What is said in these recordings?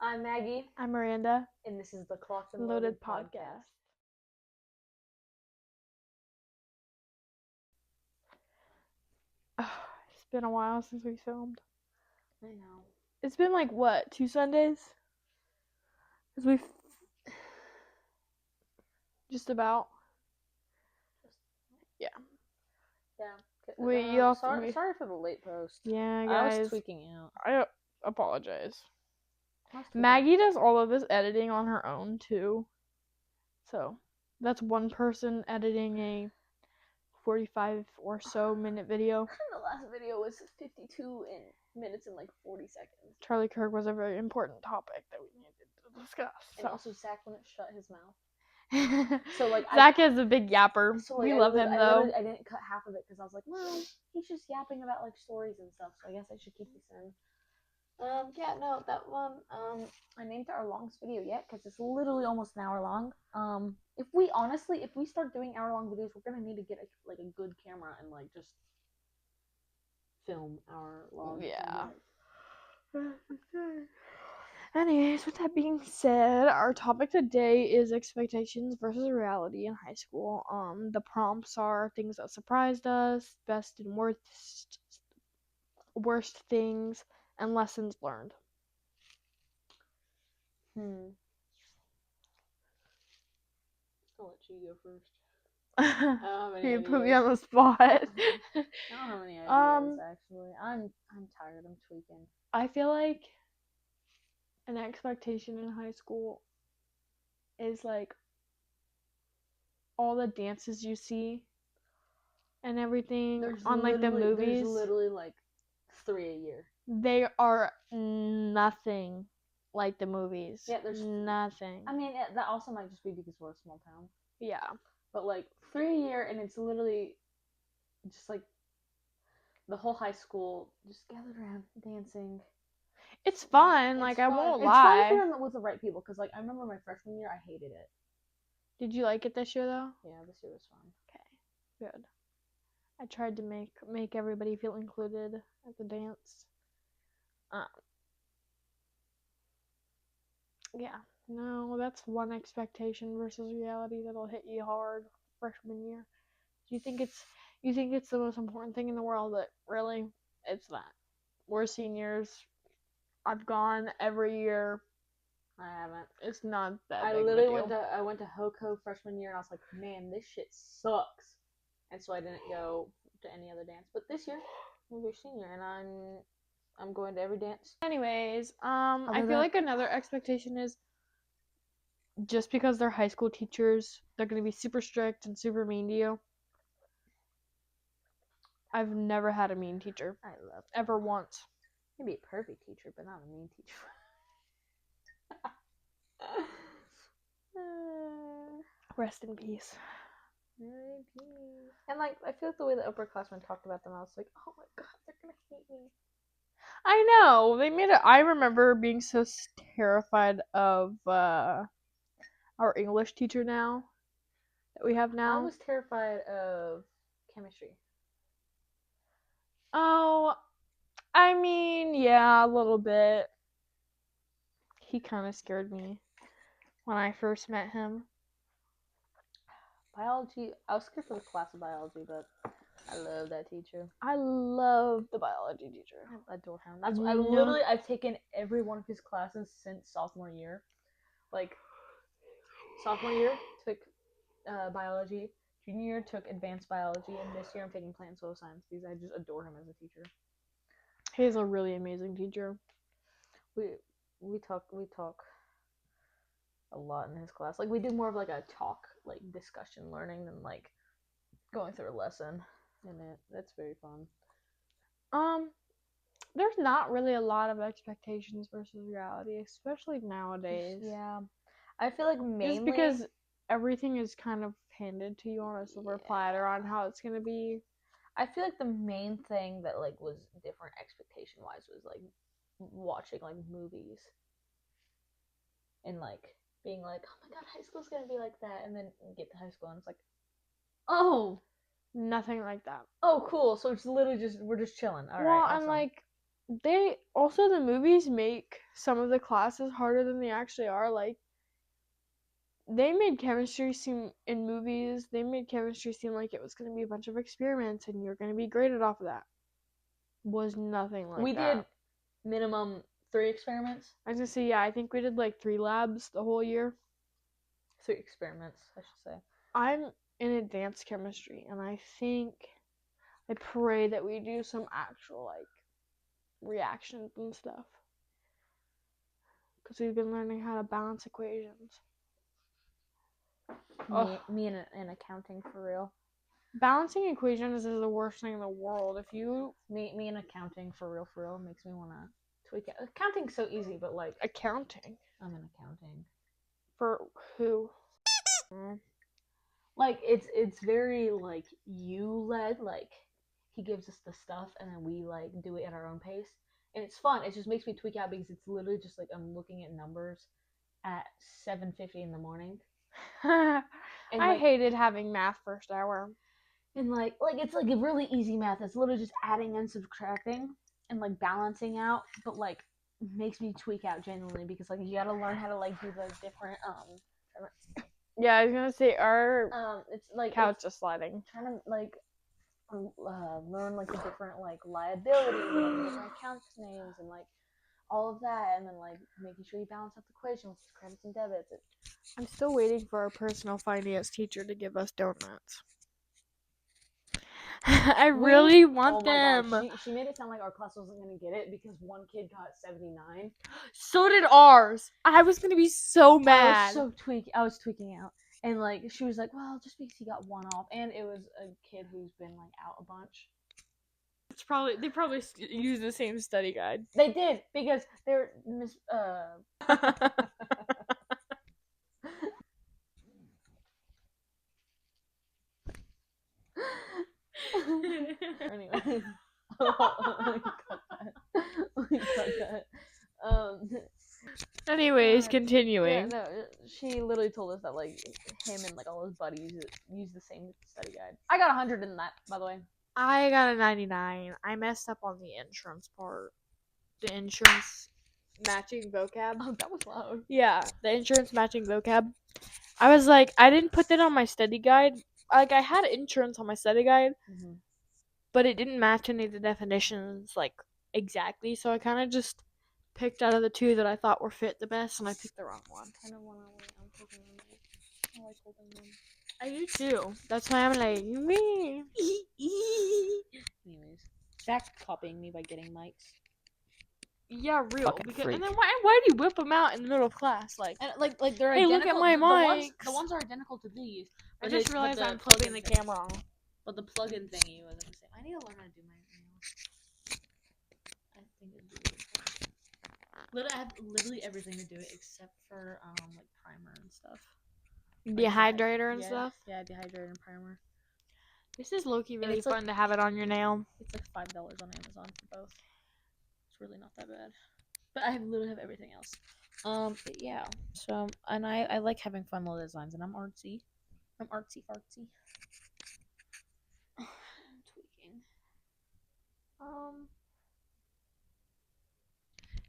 I'm Maggie, I'm Miranda. and this is the Clocked and Loaded Loaded podcast. It's been a while since we filmed. I know. It's been like what, 2 Sundays? Cause we've just about. Yeah. Sorry for the late post. Yeah, I guys. was tweaking out. I apologize. Maggie does all of this editing on her own too. So that's one person editing a 45 or so minute video. The last video was 52 minutes and like 40 seconds. Charlie Kirk was a very important topic that we needed to discuss. And also Zach wouldn't shut his mouth. So like Zach is a big yapper. So we love him though. I didn't cut half of it because I was like, well, he's just yapping about like stories and stuff. So I guess I should keep this in. Yeah, no, that one. I named it our longest video yet because it's literally almost an hour long. If we start doing hour-long videos, we're gonna need to get a good camera and like just film hour-long. Yeah. Anyways, with that being said, our topic today is expectations versus reality in high school. The prompts are things that surprised us, best and worst things, and lessons learned. I'll let you go first. You put me on the spot. I don't have any ideas, actually. I'm tired. I'm tweaking. I feel like an expectation in high school is like all the dances you see and everything on like the movies. There's literally like 3 a year. They are nothing like the movies. Yeah, there's nothing. I mean, that also might just be because we're a small town. Yeah. But like 3 a year, and it's literally just like the whole high school just gathered around dancing. It's fun. I won't lie. It's fun if you're with the right people, because like I remember my freshman year, I hated it. Did you like it this year though? Yeah, this year was fun. Okay, good. I tried to make everybody feel included at the dance. Yeah. No, that's one expectation versus reality that'll hit you hard freshman year. You think it's the most important thing in the world, but really, it's not. We're seniors. I've gone every year. I haven't. It's not that I big literally of a deal. I went to HOCO freshman year, and I was like, man, this shit sucks. And so I didn't go to any other dance. But this year, I'm your senior, and I'm going to every dance. Anyways, I feel like another expectation is just because they're high school teachers, they're gonna be super strict and super mean to you. I've never had a mean teacher. I love ever once. Maybe a perfect teacher, but not a mean teacher. Rest in peace. And like, I feel like the way the upperclassmen talked about them, I was like, oh my god, they're gonna hate me. I know, they made it. I remember being so terrified of our English teacher now that we have now. I was terrified of chemistry. Oh, I mean, yeah, a little bit. He kind of scared me when I first met him. Biology, I was scared for the class of biology, but I love that teacher. I love the biology teacher. I adore him. I've taken every one of his classes since sophomore year. Like, sophomore year, took biology. Junior year, took advanced biology. And this year, I'm taking plant soil science because I just adore him as a teacher. He's a really amazing teacher. We talk a lot in his class. Like, we do more of like a talk, like discussion learning than like going through a lesson in it. That's very fun. There's not really a lot of expectations versus reality, especially nowadays. Yeah. I feel like mainly just because everything is kind of handed to you on a silver platter on how it's gonna be. I feel like the main thing that like was different expectation wise was like watching like movies and like being like, oh my god, high school's gonna be like that, and then you get to high school and it's like, oh, nothing like that. Oh, cool. So it's literally we're just chilling. All right. Well, awesome. And like They also, the movies make some of the classes harder than they actually are. Like, they made chemistry seem in movies. They made chemistry seem like it was going to be a bunch of experiments and you're going to be graded off of that. Was nothing like We that. did minimum 3 experiments. I was gonna say, yeah, I think we did like 3 labs the whole year. 3 experiments, I should say. I'm in advanced chemistry, and I pray that we do some actual like reactions and stuff, because we've been learning how to balance equations. Me in accounting for real. Balancing equations is the worst thing in the world. If you Me in accounting for real makes me want to tweak it. Accounting's so easy, but like accounting I'm in accounting. for who? Like it's very like you led. Like he gives us the stuff and then we like do it at our own pace, and it's fun. It just makes me tweak out because it's literally just like I'm looking at numbers at 7:50 in the morning. And I hated having math first hour. And like it's like a really easy math. It's literally just adding and subtracting and like balancing out, but like makes me tweak out genuinely because like you gotta learn how to like do the different Yeah, I was gonna say our it's like couch is sliding. Trying to like learn like the different like liabilities and like the different account names and like all of that, and then like making sure you balance out the equation with credits and debits. I'm still waiting for our personal finance teacher to give us donuts. I really want them. God. She made it sound like our class wasn't going to get it because one kid got 79. So did ours. I was going to be so mad. I was tweaking out. And like she was like, well, just because he got one off, and it was a kid who's been like out a bunch. They probably use the same study guide. They did because they're Anyway, Anyways, continuing. Yeah, no, she literally told us that like him and like all his buddies use the same study guide. I got 100 in that, by the way. I got a 99. I messed up on the insurance part. The insurance matching vocab. Oh, that was loud. Yeah, the insurance matching vocab. I was like, I didn't put that on my study guide. Like, I had insurance on my study guide, but it didn't match any of the definitions, like, exactly. So I kind of just picked out of the 2 that I thought were fit the best, and I picked the wrong one. I don't want to holding them. I like holding them. I do too. That's why I'm like, me. Anyways, Jack copying me by getting mics. Yeah, real. Because, and then why do you whip them out in the middle of class? Like they're hey, identical. Look at my mics. The ones are identical to these. I just realized I'm flipping the camera on. But the plug-in thingy wasn't the same. I need to learn how to do my nails. I think it'd be really fun. I have literally everything to do it except for like primer and stuff. Dehydrator and stuff? Yeah, dehydrator and primer. This is low-key really fun to have it on your nail. It's like $5 on Amazon for both. It's really not that bad. But I literally have everything else. But yeah. So, and I like having fun little designs, and I'm artsy. I'm artsy fartsy. I'm tweaking.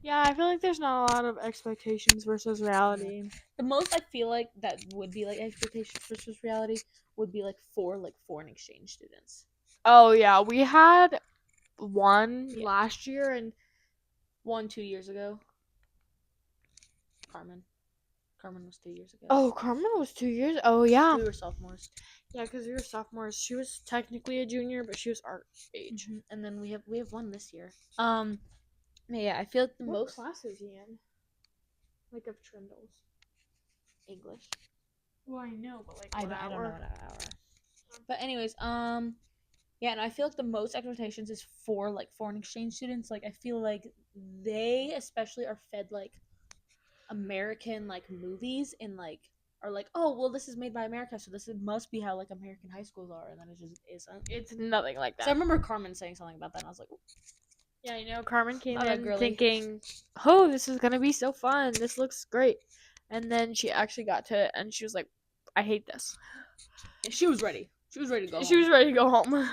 Yeah, I feel like there's not a lot of expectations versus reality. The most I feel like that would be like expectations versus reality would be like for like foreign exchange students. Oh yeah, we had one last year and one 2 years ago. Carmen was 2 years ago. Oh, Carmen was 2 years. Oh yeah. We were sophomores. Yeah, because we were sophomores. She was technically a junior, but she was our age. Mm-hmm. And then we have one this year. Yeah, I feel like the most. What class is he in? Like of Trindles. English. Well, I know, but like I don't know what hour. But anyways, yeah, and I feel like the most expectations is for like foreign exchange students. Like I feel like they especially are fed like American like movies and like are like, oh well, this is made by America, so this must be how like American high schools are, and then it just isn't. It's nothing like that. So I remember Carmen saying something about that, and I was like, yeah, you know, Carmen came in thinking, oh, this is gonna be so fun. This looks great, and then she actually got to it, and she was like, I hate this. And she was ready. She was ready to go home. She was ready to go home.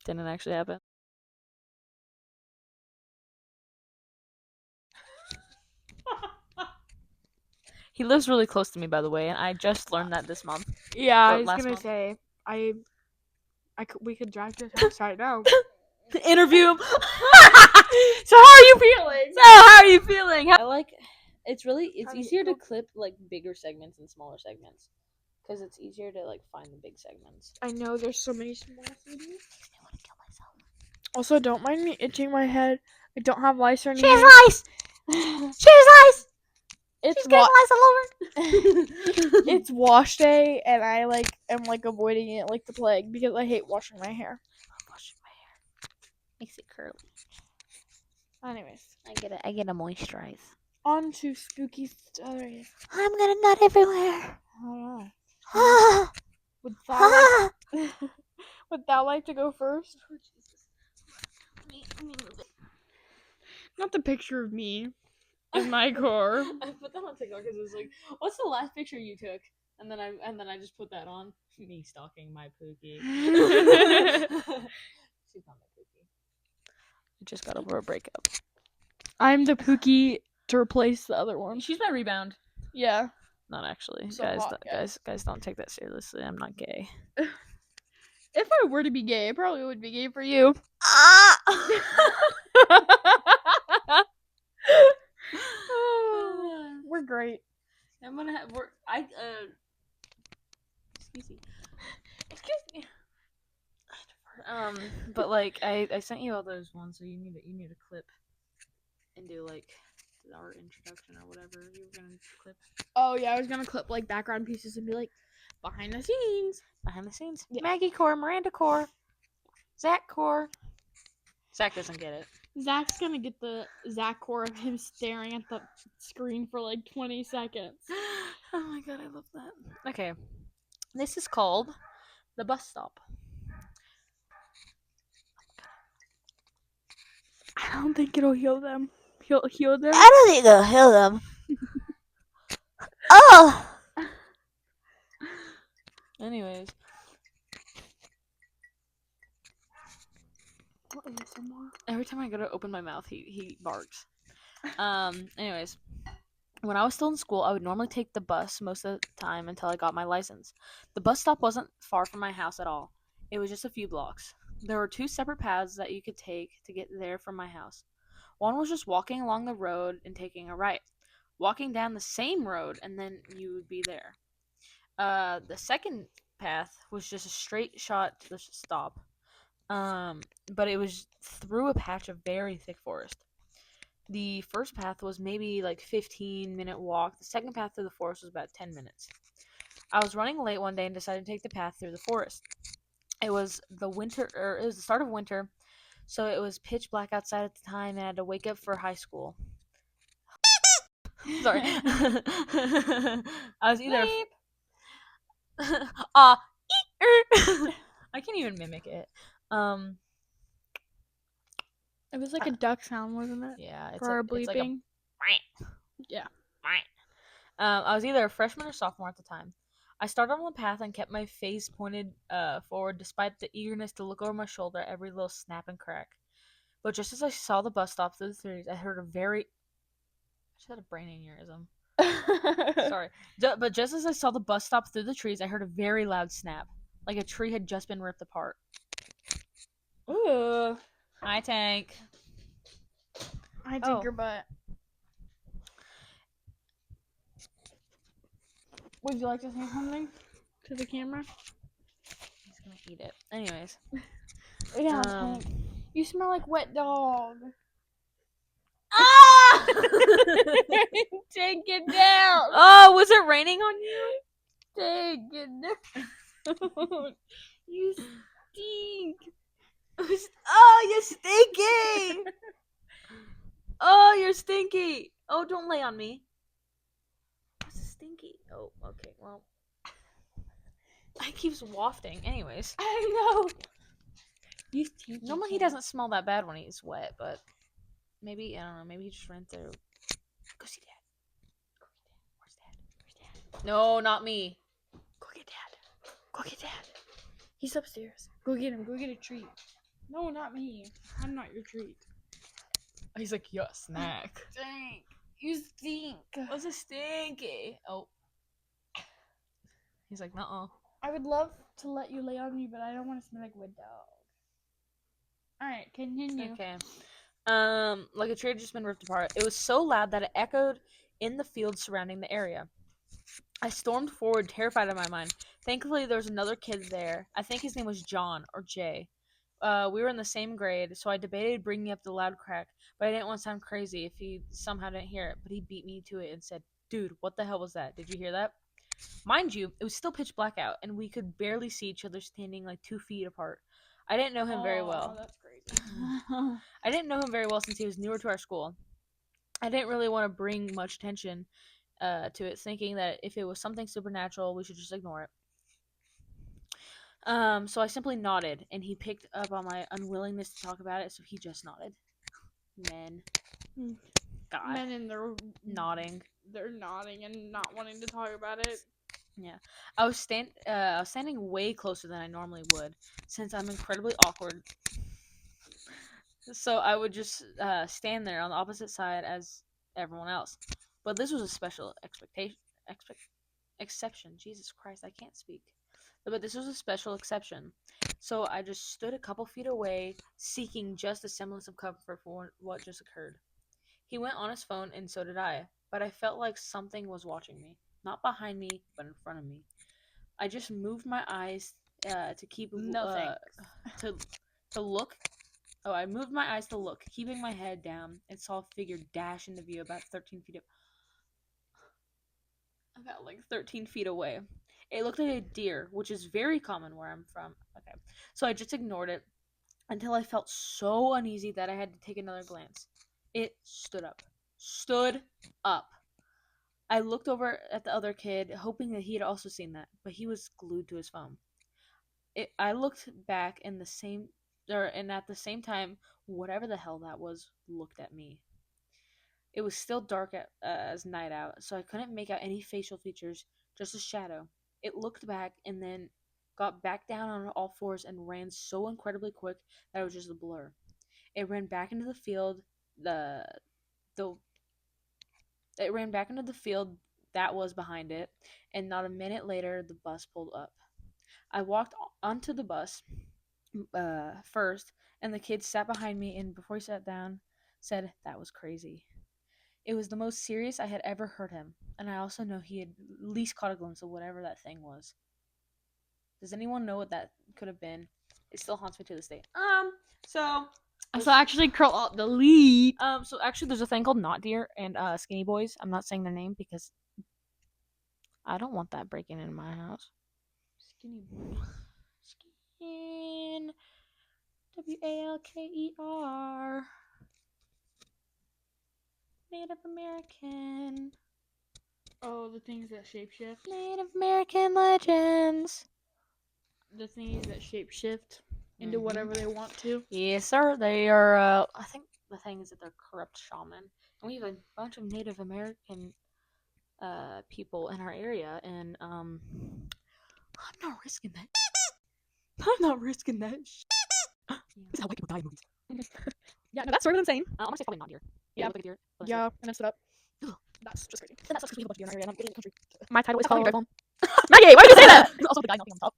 Didn't actually happen. He lives really close to me, by the way, and I just learned that this month. Yeah, Or I was last gonna month. say we could drive to his house right now. Interview him. So how are you feeling? So how are you feeling? I like. It's Tiny easier to little- clip like bigger segments and smaller segments, because it's easier to like find the big segments. I know there's so many small CDs. I want to kill myself. Also, don't mind me itching my head. I don't have lice or She has anything. lice. She has lice. It's She's getting lice all over. it's wash day, and I am avoiding it like the plague because I hate washing my hair. Washing my hair makes it curly. Anyways, I get a moisturize. on to spooky stories. I'm gonna nut everywhere. Oh, would thou would thou like to go first? Oh, Jesus. Let me move it. Not the picture of me in my car. I put that on TikTok because it was like, "What's the last picture you took?" And then I just put that on. Me stalking my Pookie. She's not my Pookie. I just got over a breakup. I'm the Pookie to replace the other one. She's my rebound. Yeah. Not actually, So guys. hot, Guys, don't take that seriously. I'm not gay. If I were to be gay, I probably would be gay for you. We're great. I'm gonna have. Excuse me. Excuse me. But like I sent you all those ones, so you need a clip and do like our introduction or whatever you were gonna clip. Oh yeah, I was gonna clip like background pieces and be like behind the scenes. Behind the scenes. Yeah. Maggie core, Miranda core, Zach core. Zach doesn't get it. Zach's gonna get the Zach core of him staring at the screen for like 20 seconds. Oh my god, I love that. Okay. This is called the bus stop. I don't think it'll heal them. Heal them? I don't think it'll heal them. Oh! Anyways. Every time I go to open my mouth, he barks. Anyways. When I was still in school, I would normally take the bus most of the time until I got my license. The bus stop wasn't far from my house at all. It was just a few blocks. There were 2 separate paths that you could take to get there from my house. One was just walking along the road and taking a right. Walking down the same road, and then you would be there. The second path was just a straight shot to the stop. But it was through a patch of very thick forest. The first path was maybe like 15-minute walk. The second path through the forest was about 10 minutes. I was running late one day and decided to take the path through the forest. It was the start of winter, so it was pitch black outside at the time, and I had to wake up for high school. Sorry. I was either I can't even mimic it. It was like a duck sound, wasn't it? Yeah, For our bleeping. it's like a Yeah. I was either a freshman or sophomore at the time. I started on the path and kept my face pointed forward despite the eagerness to look over my shoulder at every little snap and crack. But just as I saw the bus stop through the trees, I heard a very... I just had a brain aneurysm. Sorry. But just as I saw the bus stop through the trees, I heard a very loud snap. Like a tree had just been ripped apart. Ooh. Hi, Tank. I think your butt. Would you like to say something to the camera? He's gonna eat it. Anyways. Yeah, Tank. You smell like wet dog. Ah! Tank, get down. Oh, was it raining on you? Tank, get down. You stink. Oh, you're stinky! Oh, you're stinky! Oh, don't lay on me. What's stinky? Oh, okay, well. It keeps wafting. Anyways. I know. You stinky. Normally he doesn't smell that bad when he's wet, but maybe, I don't know, maybe he just ran through. Go see Dad. Go get Dad. Where's Dad? Where's Dad? No, not me. Go get Dad. Go get Dad. He's upstairs. Go get him. Go get a treat. No, not me. I'm not your treat. He's like, yo, snack. Stink. You stink. What's a stinky? Oh. He's like, nuh-uh. I would love to let you lay on me, but I don't want to smell like wood dog. Alright, continue. Okay. Like a tree had just been ripped apart. It was so loud that it echoed in the fields surrounding the area. I stormed forward, terrified in my mind. Thankfully, there was another kid there. I think his name was John or Jay. We were in the same grade, so I debated bringing up the loud crack, but I didn't want to sound crazy if he somehow didn't hear it. But he beat me to it and said, "Dude, what the hell was that? Did you hear that?" Mind you, it was still pitch black out, and we could barely see each other standing like 2 feet apart. I didn't know him very well. Oh, that's crazy. I didn't know him very well since he was newer to our school. I didn't really want to bring much attention to it, thinking that if it was something supernatural, we should just ignore it. So I simply nodded, and he picked up on my unwillingness to talk about it, so he just nodded. Men. God. Men and they're Nodding. They're nodding and not wanting to talk about it. Yeah. I was standing way closer than I normally would, since I'm incredibly awkward. So I would just stand there on the opposite side as everyone else. But this was a special exception. Jesus Christ, I can't speak. But this was a special exception. So I just stood a couple feet away, seeking just a semblance of comfort for what just occurred. He went on his phone, and so did I. But I felt like something was watching me. Not behind me, but in front of me. I just moved my eyes to keep... to look... Oh, I moved my eyes to look, keeping my head down, and saw a figure dash into view about 13 feet about like 13 feet away. It looked like a deer, which is very common where I'm from. Okay. So I just ignored it until I felt so uneasy that I had to take another glance. It stood up. Stood up. I looked over at the other kid, hoping that he had also seen that, but he was glued to his phone. I looked back and at the same time, whatever the hell that was looked at me. It was still dark as night out, so I couldn't make out any facial features, just a shadow. It looked back and then got back down on all fours and ran so incredibly quick that it was just a blur. It ran back into the field. It ran back into the field that was behind it, and not a minute later, the bus pulled up. I walked onto the bus first, and the kid sat behind me, and before he sat down, said that was crazy. It was the most serious I had ever heard him, and I also know he had at least caught a glimpse of whatever that thing was. Does anyone know what that could have been? It still haunts me to this day. So actually curl out delete. So actually there's a thing called Not Deer and Skinny Boys. I'm not saying their name because I don't want that breaking into my house. Skinny boy. Skin. Walker. Native American. Oh, the things that shapeshift. Native American legends. The things that shapeshift into whatever they want to. Yes, sir. They are, I think the thing is that they're corrupt shaman. And we have a bunch of Native American people in our area, and I'm not risking that. I'm not risking that. This is how white people die in movies. Yeah, no, that's sort of insane. I'm gonna say probably not deer. Yeah. Look like a deer. Yeah, I messed it up. That's just crazy. And that sucks because we have a bunch of deer in our area, and I'm getting in the country. My title is Calling called... Maggie, why did you say that? Also, the guy knocking on the top.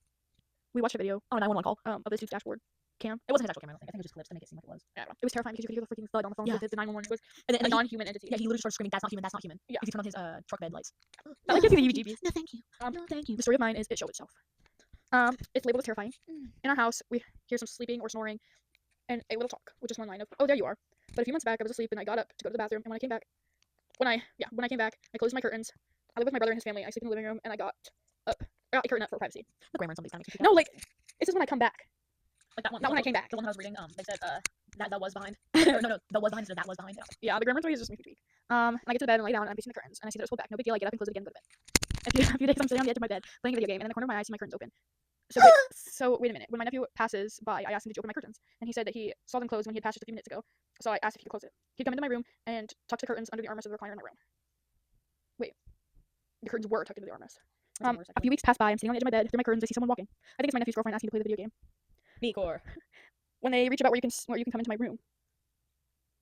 We watched a video on a 911 call of this dude's dashboard cam. It wasn't his actual camera, I think it was just clips to make it seem like it was. I don't know. It was terrifying because you could hear the freaking thud on the phone Yeah. with the 911. It was And then a non-human entity. yeah, he literally started screaming, "That's not human, that's not human." Yeah. Because he turned on his truck bed lights. That like gives you the heebie-jeebies. No, thank you. No, thank you. The story of mine is It Showed Itself. It's labeled as terrifying. In our house, we hear some sleeping or snoring, and a little talk, which is one line of, "Oh, there you are." But a few months back, I was asleep and I got up to go to the bathroom, and when I came back, I closed my curtains. I live with my brother and his family. I sleep in the living room, and I got up. I got a curtain up for privacy. The grammar in some of these kind of makes me No, like this is when I come back. like that one. Not when I came back. The one that I was reading, they said that was behind. Or, no, that was behind instead of that was behind. Yeah, the grammar 3 is just makes me weak. And I get to the bed and lay down and I'm facing the curtains and I see that it's pulled back. No big deal. I get up and close it again and go to bed. A few days I'm sitting on the edge of my bed playing a video game, and in the corner of my eye I see my curtains open. So wait a minute. When my nephew passes by, I asked him, "Did you open my curtains?" And he said that he saw them closed when he had passed just a few minutes ago. So I asked if he could close it. He'd come into my room and tuck the curtains under the armrest of the recliner in my room. Wait, the curtains were tucked into the armrest. A few weeks pass by. I'm sitting on the edge of my bed through my curtains. I see someone walking. I think it's my nephew's girlfriend asking to play the video game. Nikor. when they reach about where you can come into my room.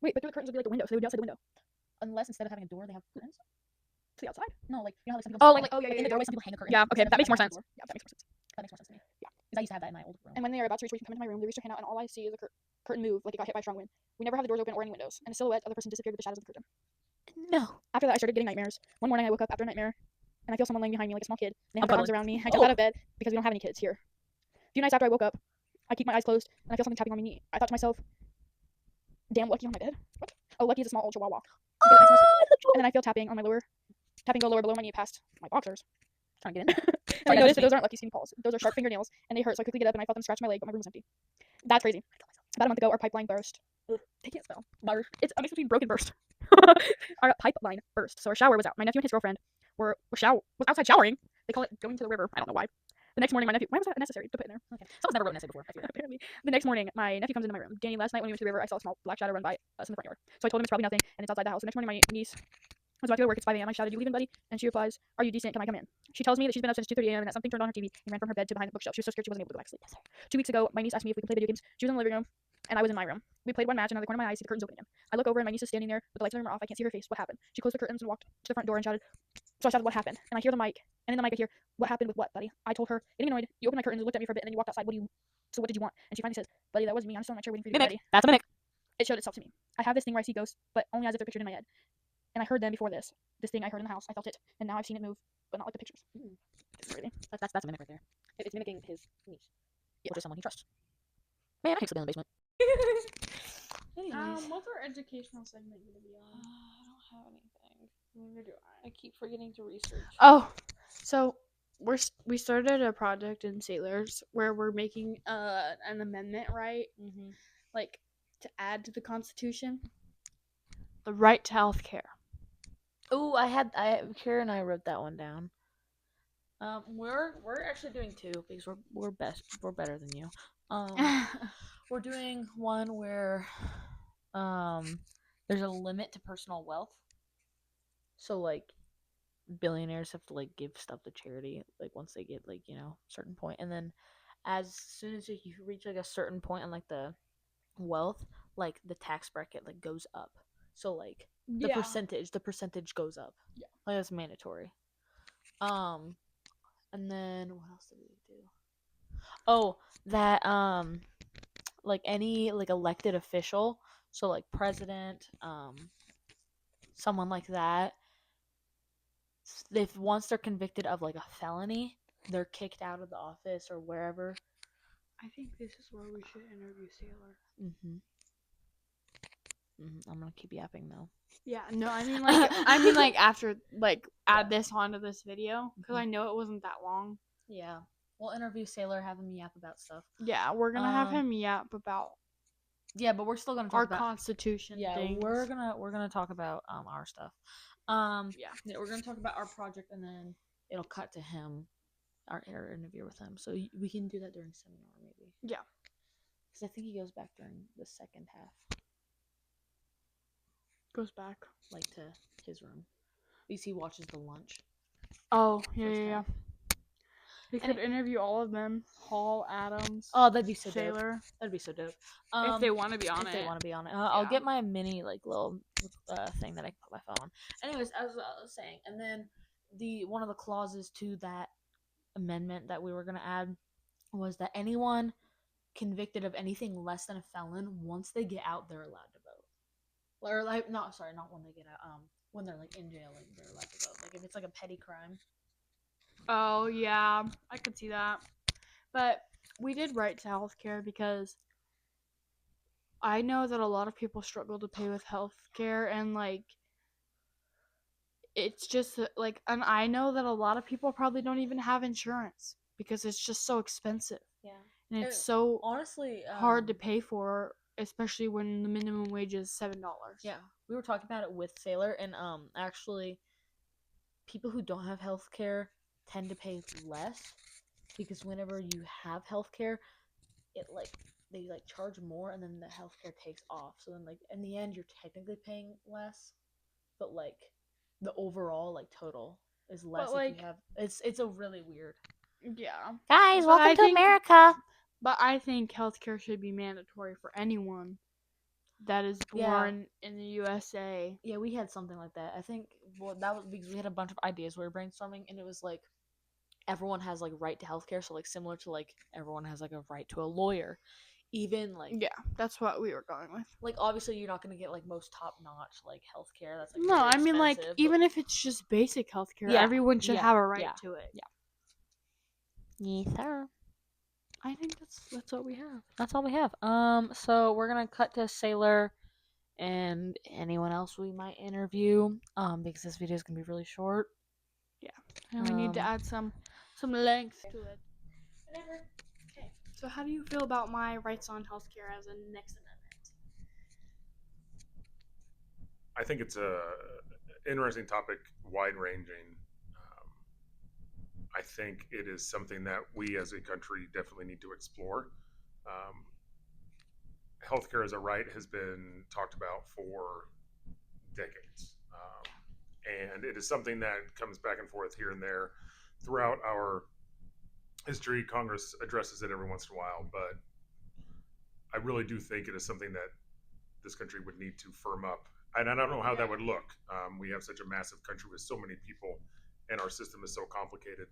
Wait, but the curtains would be like a window, so they would be outside the window. Unless instead of having a door, they have curtains to the outside. No, like you know how like some people in the doorway, some people hang a curtain. Yeah, okay, that makes more sense. Yeah, that makes more sense. That makes more sense to me. Yeah, because I used to have that in my old room. And when they are about to reach where you can come into my room, they reach their hand out, and all I see is a curtain move, like it got hit by a strong wind. We never have the doors open or any windows, and a silhouette of the person disappeared with the shadows of the curtain. No. After that, I started getting nightmares. One morning, I woke up after a nightmare, and I feel someone laying behind me like a small kid. And they have their arms around me. I jump out of bed because we don't have any kids here. A few nights after I woke up, I keep my eyes closed, and I feel something tapping on my knee. I thought to myself, damn, Lucky on my bed? What? Oh, Lucky is a small old chihuahua. And then I feel tapping on my tapping go lower below my knee past my boxers. Trying to get in. And I noticed that those aren't Lucky skinny paws. Those are sharp fingernails, and they hurt, so I quickly get up and I felt them scratch my leg, but my room was empty. That's crazy. About a month ago, our pipeline burst. Ugh, I can't spell. Burst. It's a mix between broken burst. Our pipeline burst, so our shower was out. My nephew and his girlfriend was outside showering. They call it going to the river. I don't know why. The next morning, my nephew. Why was that necessary to put in there? Okay. Someone's never wrote an essay before. Apparently. The next morning, my nephew comes into my room. Danny, last night when we went to the river, I saw a small black shadow run by us in the front yard. So I told him it's probably nothing, and it's outside the house. The next morning, my niece was about to go to work. It's 5 a.m. I shouted, "You leaving, buddy?" And she replies, "Are you decent? Can I come in?" She tells me that she's been up since 2:30 a.m. and that something turned on her TV and ran from her bed to behind the bookshelf. She was so scared she wasn't able to go back to sleep. 2 weeks ago, my niece asked me if we could play video games. She was in the living room, and I was in my room. We played one match, and out of the corner of my eye, I see the curtains open again. I look over, and my niece is standing there with the lights in the room are off. I can't see her face. What happened? She closed the curtains and walked to the front door and shouted. So I shouted, "What happened?" And I hear the mic, and in the mic I hear, "What happened with what, buddy?" I told her, getting annoyed, "You opened my curtains, looked at me for a bit, and then you walked outside. So what did you want?" And she finally says, "Buddy, that was me. I'm still in my chair waiting for you, buddy." That's a mimic. It showed itself to me. I have this thing where I see ghosts, but only as if they're pictured in my head. And I heard them before this. This thing I heard in the house. I felt it, and now I've seen it move, but not like the pictures. It's crazy. That's a mimic right there. It's mimicking his niece, which is someone he trusts. Man, I hate sleeping in the basement. Anyways. What's our educational segment gonna be on? I don't have anything. Neither do I. I keep forgetting to research. Oh, so we started a project in Sailors where we're making an amendment, right? Mm-hmm. Like to add to the Constitution, the right to health care. Oh, Kara and I wrote that one down. We're actually doing two because we're better than you. We're doing one where there's a limit to personal wealth. So like billionaires have to like give stuff to charity like once they get like, a certain point, and then as soon as you reach like a certain point in like the wealth, like the tax bracket like goes up. So like the percentage goes up. Yeah. Like that's mandatory. And then what else did we do? Oh, that like any like elected official, so like president, someone like that, if once they're convicted of like a felony, they're kicked out of the office or wherever. I think this is where we should interview Sailor. I'm gonna keep yapping though. Yeah, no, I mean like after like add this onto this video because I know it wasn't that long. Yeah, we'll interview Sailor, have him yap about stuff. Yeah, we're gonna have him yap about. Yeah, but we're still gonna talk our about Constitution. Yeah, things. we're gonna talk about our stuff. Yeah, we're gonna talk about our project, and then it'll cut to him, our interview with him. So we can do that during seminar, maybe. Yeah, because I think he goes back during the second half. Goes back like to his room. Because he watches the lunch. Oh yeah. We could interview all of them. Hall, Adams. Oh, that'd be so Sailor. Dope. That'd be so dope. If they want to be on it. If they want to be on it. I'll get my mini like little thing that I can put my phone on. Anyways, as I was saying, and then one of the clauses to that amendment that we were gonna add was that anyone convicted of anything less than a felon, once they get out, they're allowed to vote. Or like, not when they get out. When they're like in jail, like they're allowed to vote. Like if it's like a petty crime. Oh yeah, I could see that. But we did right to healthcare because I know that a lot of people struggle to pay with healthcare, and like it's just like, and I know that a lot of people probably don't even have insurance because it's just so expensive. Yeah. And it's so honestly hard to pay for, especially when the minimum wage is $7. Yeah. We were talking about it with Sailor, and actually people who don't have healthcare tend to pay less because whenever you have healthcare, it like they like charge more, and then the healthcare takes off. So then like in the end, you're technically paying less, but like the overall like total is less. But, if you have it's a really weird. Yeah. Guys, welcome to America. But I think healthcare should be mandatory for anyone that is Yeah. born in the USA. Yeah, we had something like that. I think that was because we had a bunch of ideas we were brainstorming, and it was like everyone has like right to healthcare, so like similar to like everyone has like a right to a lawyer. Even like Yeah, that's what we were going with. like obviously you're not gonna get like most top notch like healthcare. That's like No, really I mean like expensive, even but if it's just basic healthcare, Yeah, everyone should yeah, have a right yeah, to it. yeah. Yes, sir. I think that's what we have. That's all we have. So we're gonna cut to Sailor and anyone else we might interview. Because this video is gonna be really short. And we need to add some length to it. Whatever. Okay. So how do you feel about my rights on healthcare as a next amendment? I think it's a interesting topic, wide ranging. I think it is something that we as a country definitely need to explore. Um, Healthcare as a right has been talked about for decades. And it is something that comes back and forth here and there throughout our history. Congress addresses it every once in a while, but I really do think it is something that this country would need to firm up. And I don't know how that would look. We have such a massive country with so many people, and our system is so complicated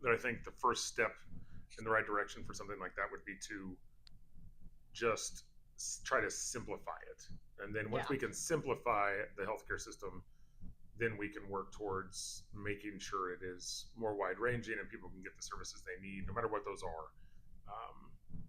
that I think the first step in the right direction for something like that would be to just try to simplify it. And then once we can simplify the healthcare system, then we can work towards making sure it is more wide ranging and people can get the services they need, no matter what those are,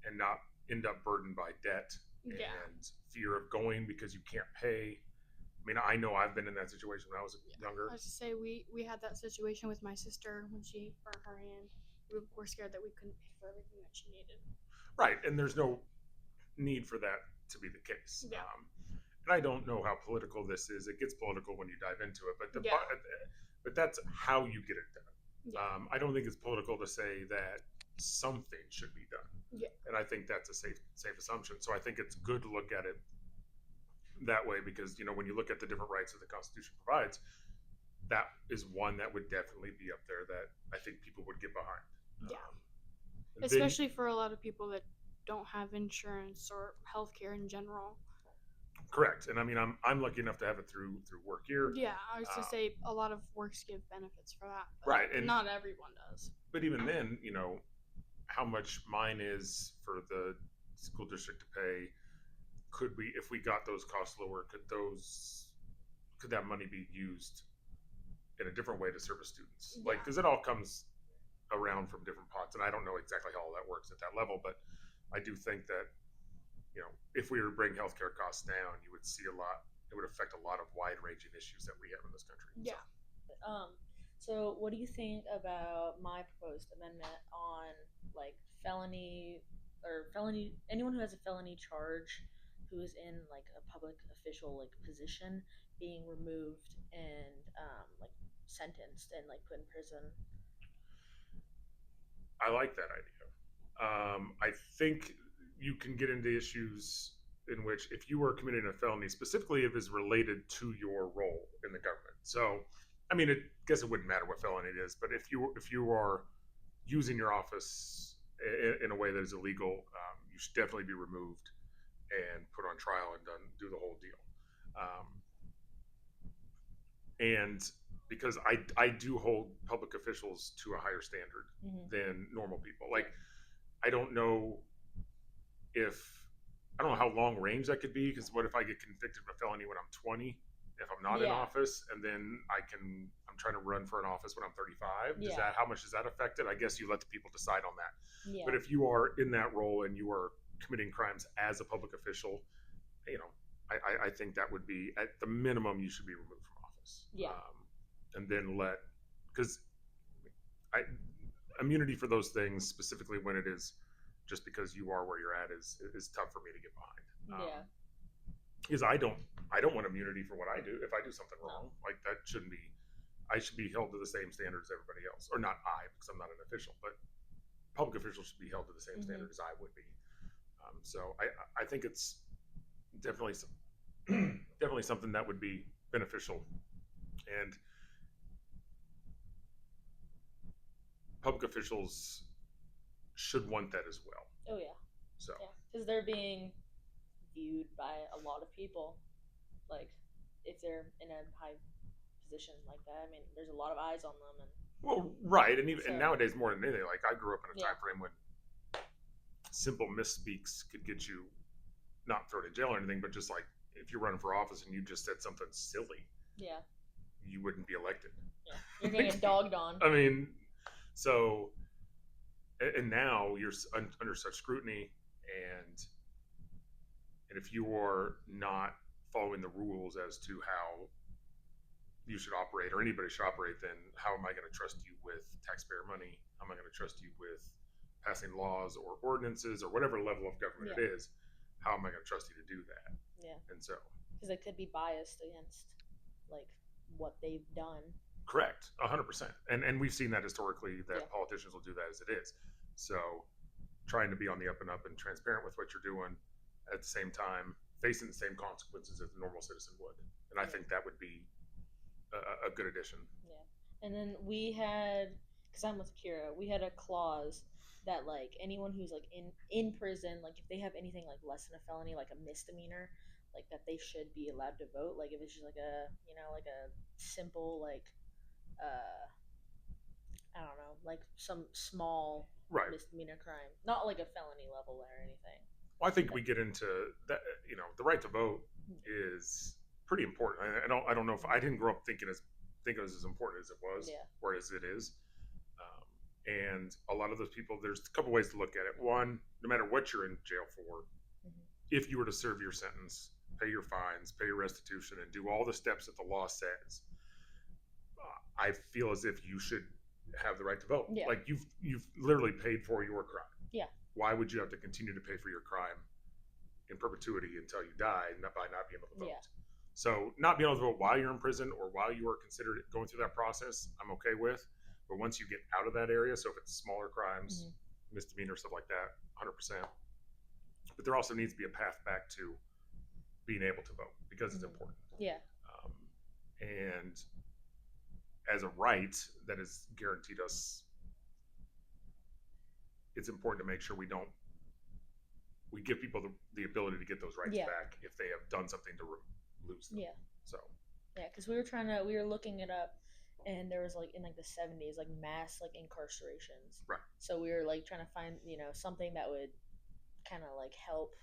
and not end up burdened by debt and fear of going because you can't pay. I mean, I know I've been in that situation when I was younger. I was to say we had that situation with my sister when she burnt her hand. We were scared that we couldn't pay for everything that she needed. Right, and there's no need for that to be the case. Yeah. And I don't know how political this is. It gets political when you dive into it, but Yeah. but that's how you get it done. Yeah. I don't think it's political to say that something should be done. Yeah. And I think that's a safe assumption. So I think it's good to look at it that way because when you look at the different rights that the Constitution provides, that is one that would definitely be up there that I think people would get behind. Yeah. Then- Especially for a lot of people that don't have insurance or healthcare in general. Correct. And I mean, I'm lucky enough to have it through work here. Yeah, I was to say a lot of works give benefits for that. But Right, and- not everyone does. But even then, how much mine is for the school district to pay, could we, if we got those costs lower, could that money be used in a different way to service students? Yeah. Like, because it all comes around from different pots, and I don't know exactly how all that works at that level, but I do think that, if we were to bring healthcare costs down, you would see it would affect a lot of wide-ranging issues that we have in this country. Yeah. So what do you think about my proposed amendment on like felony anyone who has a felony charge who is in like a public official like position being removed and like sentenced and like put in prison? I like that idea. I think you can get into issues in which if you are committing a felony, specifically if it's related to your role in the government. So, I mean, I guess it wouldn't matter what felony it is, but if you are using your office in a way that is illegal, you should definitely be removed and put on trial and do the whole deal. And because I do hold public officials to a higher standard than normal people. Like, I don't know how long range that could be, because what if I get convicted of a felony when I'm 20, if I'm not in office, and then I'm trying to run for an office when I'm 35? How much does that affect it? I guess you let the people decide on that. Yeah. But if you are in that role and you are committing crimes as a public official, I think that would be, at the minimum, you should be removed from office. Yeah. And then because immunity for those things, specifically when it is just because you are where you're at, is tough for me to get behind. Because I don't want immunity for what I do. If I do something wrong, like that shouldn't be. I should be held to the same standards as everybody else, or not I, because I'm not an official, but public officials should be held to the same standard as I would be. So I think it's definitely something that would be beneficial, and public officials should want that as well. Oh yeah, So yeah, because they're being viewed by a lot of people. Like, if they're in a high position like that, I mean, there's a lot of eyes on them, and well, right, and even So- and nowadays more than anything, like I grew up in a Yeah. time frame when simple misspeaks could get you not thrown in jail or anything, but just like if you're running for office and you just said something silly, yeah, you wouldn't be elected. yeah, you're getting dogged on. I mean, so and now you're under such scrutiny, and if you are not following the rules as to how you should operate or anybody should operate, then how am I going to trust you with taxpayer money? How am I going to trust you with passing laws or ordinances or whatever level of government it is? How am I going to trust you to do that? Yeah, And so, because they could be biased against like what they've done. correct, 100%. And we've seen that historically, that Yeah. politicians will do that as it is. So trying to be on the up and up and transparent with what you're doing, at the same time facing the same consequences as a normal citizen would. And I Yeah. think that would be a good addition. Yeah, and then we had, because I'm with Kira, we had a clause that like anyone who's like in prison, like if they have anything like less than a felony, like a misdemeanor, like that they should be allowed to vote. Like if it's just like a like a simple like I don't know, like some small Right. misdemeanor crime, not like a felony level or anything. Well, I think we get into that. You know, the right to vote is pretty important. I don't know if I didn't grow up thinking it was as important as it was, Yeah. or as it is. And a lot of those people, there's a couple ways to look at it. One, no matter what you're in jail for, Mhm. if you were to serve your sentence, pay your fines, pay your restitution, and do all the steps that the law says, I feel as if you should have the right to vote. Yeah. Like you've literally paid for your crime. Yeah. Why would you have to continue to pay for your crime in perpetuity until you die by not being able to vote? Yeah. So not being able to vote while you're in prison or while you are considered going through that process, I'm okay with. But once you get out of that area, so if it's smaller crimes, misdemeanor, stuff like that, 100%. But there also needs to be a path back to being able to vote because it's important. Yeah. And as a right that is guaranteed us, it's important to make sure we give people the ability to get those rights Yeah. back if they have done something to lose them. Yeah. So Yeah, because we were looking it up, and there was like in like the 70s, like mass like incarcerations. Right. So we were like trying to find something that would kind of like help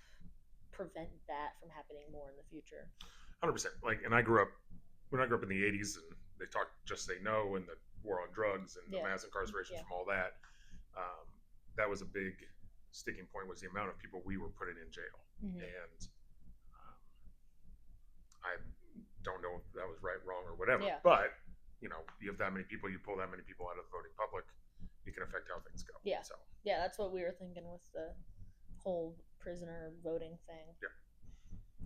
prevent that from happening more in the future. 100%. Like, and I grew up in the 80s, and they talked Just Say No and the war on drugs and the mass incarcerations from all that. That was a big sticking point, was the amount of people we were putting in jail. Mhm. And I don't know if that was right, wrong, or whatever. Yeah. But, you have that many people, you pull that many people out of the voting public, you can affect how things go. Yeah. So, Yeah, that's what we were thinking with the whole prisoner voting thing. Yeah.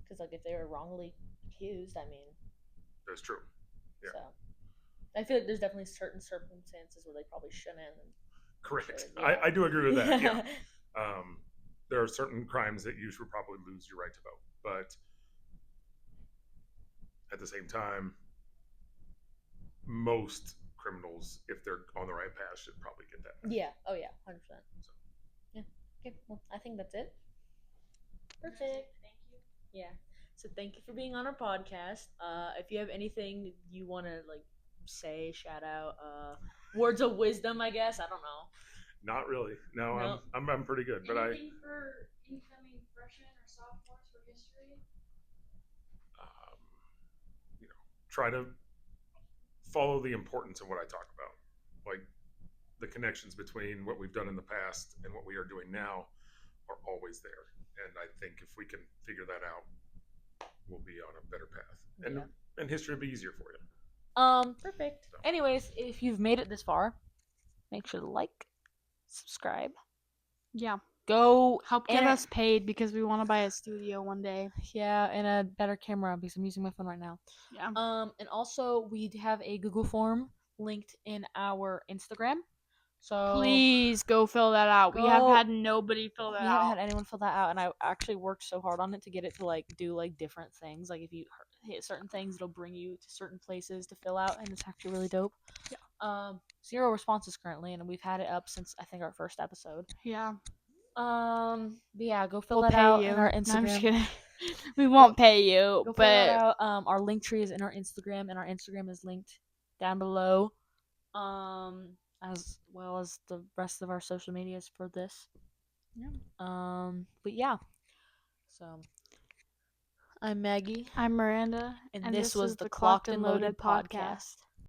Because like if they were wrongly accused, I mean, that's true. Yeah. So I feel like there's definitely certain circumstances where they probably shouldn't. And Correct. Sure, yeah. I do agree with that. Yeah. There are certain crimes that you should probably lose your right to vote, but at the same time, most criminals, if they're on the right path, should probably get that. Yeah. Oh yeah. 100%. So. Yeah. Okay. Well, I think that's it. Perfect. Thank you. Yeah. So thank you for being on our podcast. If you have anything you want to like say, shout out, words of wisdom, I guess. I don't know. Not really. No, No. I'm pretty good, but Anything for incoming freshmen or sophomores for history? try to follow the importance of what I talk about, like the connections between what we've done in the past and what we are doing now are always there. And I think if we can figure that out, we'll be on a better path, and history will be easier for you. Perfect. Anyways, if you've made it this far, make sure to like, subscribe, Yeah. go Help get and- us paid because we want to buy a studio one day. yeah, and a better camera because I'm using my phone right now. Yeah. And also we have a Google form linked in our Instagram. So Please go fill that out. We have Go- had nobody fill that we out. haven't had anyone fill that out, and I actually worked so hard on it to get it to like do like different things. Like if you hit certain things, it'll bring you to certain places to fill out, and it's actually really dope. Yeah. 0 responses currently, and we've had it up since I think our first episode. Yeah. But yeah, go fill We'll that pay out you. in our No, Instagram. I'm just kidding. We won't pay you, Go fill that but out. Our link tree is in our Instagram, and our Instagram is linked down below. As well as the rest of our social medias for this. Yeah. But yeah. So I'm Maggie, I'm Miranda, and this was the Clocked and Loaded podcast.